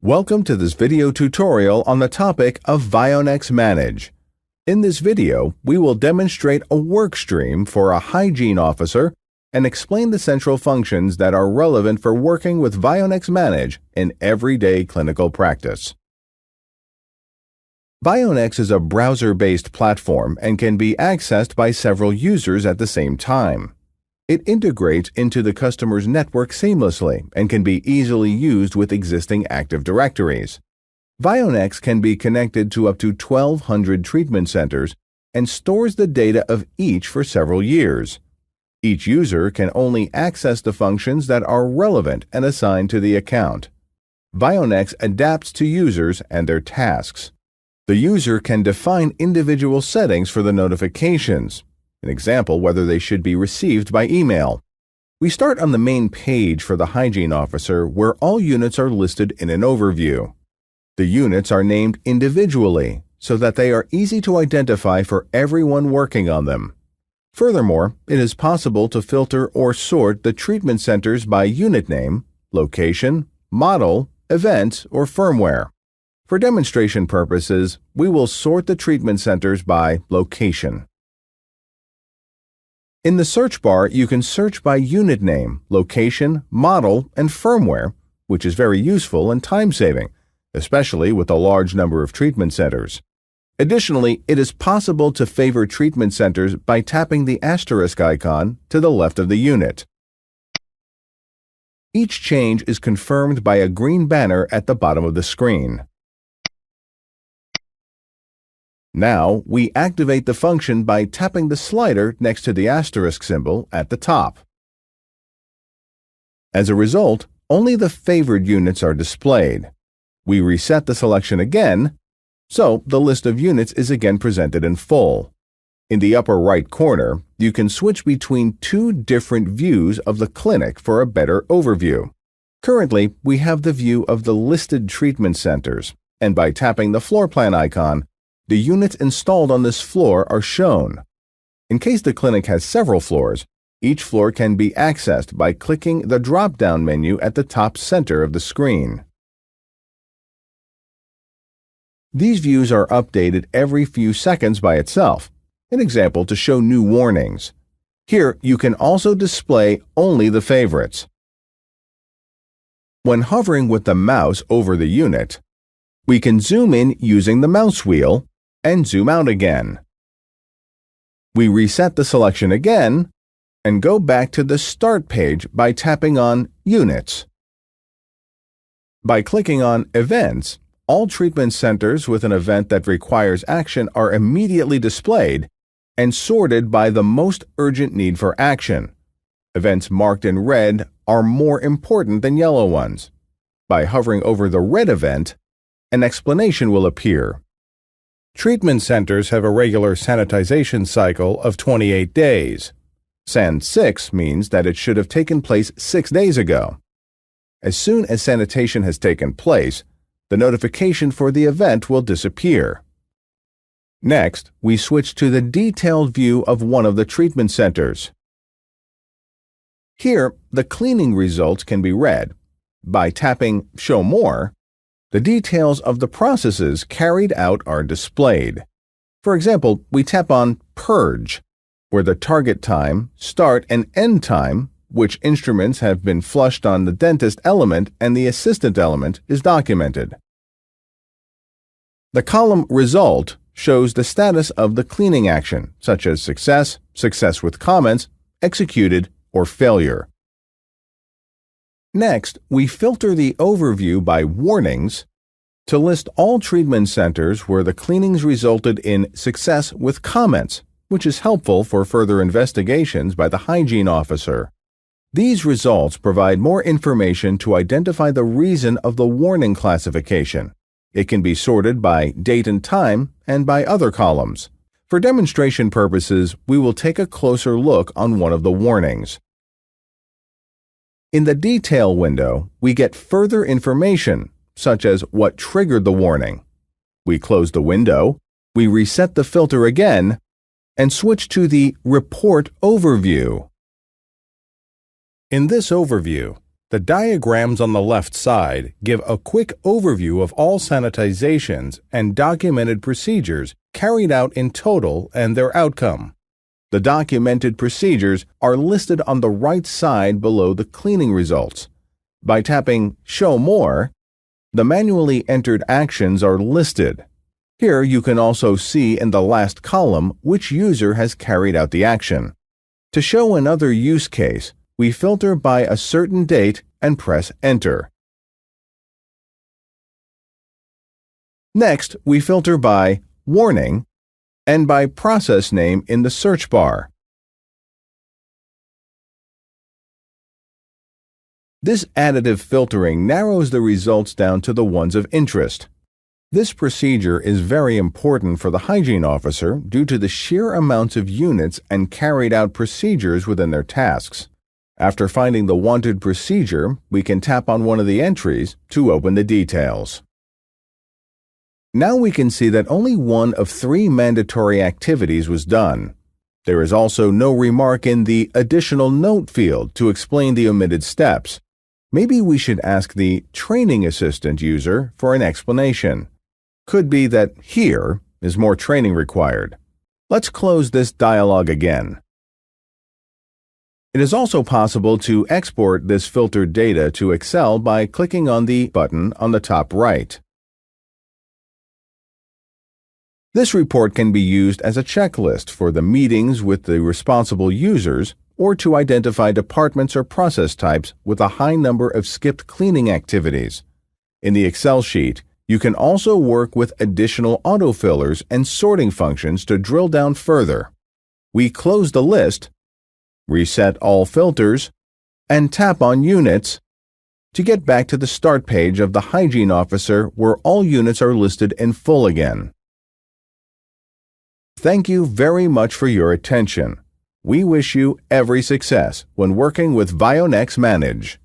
Welcome to this video tutorial on the topic of Vionex Manage. In this video, we will demonstrate a workstream for a hygiene officer and explain the central functions that are relevant for working with Vionex Manage in everyday clinical practice. Vionex is a browser-based platform and can be accessed by several users at the same time. It integrates into the customer's network seamlessly and can be easily used with existing Active Directories. Vionex can be connected to up to 1,200 treatment centers and stores the data of each for several years. Each user can only access the functions that are relevant and assigned to the account. Vionex adapts to users and their tasks. The user can define individual settings for the notifications. An example, whether they should be received by email. We start on the main page for the hygiene officer where all units are listed in an overview. The units are named individually so that they are easy to identify for everyone working on them. Furthermore, it is possible to filter or sort the treatment centers by unit name, location, model, event, or firmware. For demonstration purposes, we will sort the treatment centers by location. In the search bar, you can search by unit name, location, model, and firmware, which is very useful and time-saving, especially with a large number of treatment centers. Additionally, it is possible to favor treatment centers by tapping the asterisk icon to the left of the unit. Each change is confirmed by a green banner at the bottom of the screen. Now, we activate the function by tapping the slider next to the asterisk symbol at the top. As a result, only the favored units are displayed. We reset the selection again, so the list of units is again presented in full. In the upper right corner, you can switch between two different views of the clinic for a better overview. Currently, we have the view of the listed treatment centers, and by tapping the floor plan icon, the units installed on this floor are shown. In case the clinic has several floors, each floor can be accessed by clicking the drop-down menu at the top center of the screen. These views are updated every few seconds by itself, an example to show new warnings. Here, you can also display only the favorites. When hovering with the mouse over the unit, we can zoom in using the mouse wheel and zoom out again. We reset the selection again and go back to the Start page by tapping on Units. By clicking on Events, all treatment centers with an event that requires action are immediately displayed and sorted by the most urgent need for action. Events marked in red are more important than yellow ones. By hovering over the red event, an explanation will appear. Treatment centers have a regular sanitization cycle of 28 days. SAN 6 means that it should have taken place 6 days ago. As soon as sanitation has taken place, the notification for the event will disappear. Next, we switch to the detailed view of one of the treatment centers. Here, the cleaning results can be read. By tapping Show More, the details of the processes carried out are displayed. For example, we tap on Purge, where the target time, start and end time, which instruments have been flushed on the dentist element and the assistant element, is documented. The column Result shows the status of the cleaning action, such as success, success with comments, executed, or failure. Next, we filter the overview by warnings to list all treatment centers where the cleanings resulted in success with comments, which is helpful for further investigations by the hygiene officer. These results provide more information to identify the reason of the warning classification. It can be sorted by date and time and by other columns. For demonstration purposes, we will take a closer look on one of the warnings. In the Detail window, we get further information, such as what triggered the warning. We close the window, we reset the filter again, and switch to the Report Overview. In this overview, The diagrams on the left side give a quick overview of all sanitizations and documented procedures carried out in total and their outcome. The documented procedures are listed on the right side below the cleaning results. By tapping Show More, the manually entered actions are listed. Here you can also see in the last column which user has carried out the action. To show another use case, we filter by a certain date and press Enter. Next, we filter by Warning and by process name in the search bar. This additive filtering narrows the results down to the ones of interest. This procedure is very important for the hygiene officer due to the sheer amounts of units and carried out procedures within their tasks. After finding the wanted procedure, we can tap on one of the entries to open the details. Now we can see that only one of 3 mandatory activities was done. There is also no remark in the Additional Note field to explain the omitted steps. Maybe we should ask the Training Assistant user for an explanation. Could be that here is more training required. Let's close this dialog again. It is also possible to export this filtered data to Excel by clicking on the button on the top right. This report can be used as a checklist for the meetings with the responsible users or to identify departments or process types with a high number of skipped cleaning activities. In the Excel sheet, you can also work with additional autofillers and sorting functions to drill down further. We close the list, reset all filters, and tap on Units to get back to the start page of the Hygiene Officer where all units are listed in full again. Thank you very much for your attention. We wish you every success when working with Vionex Manage.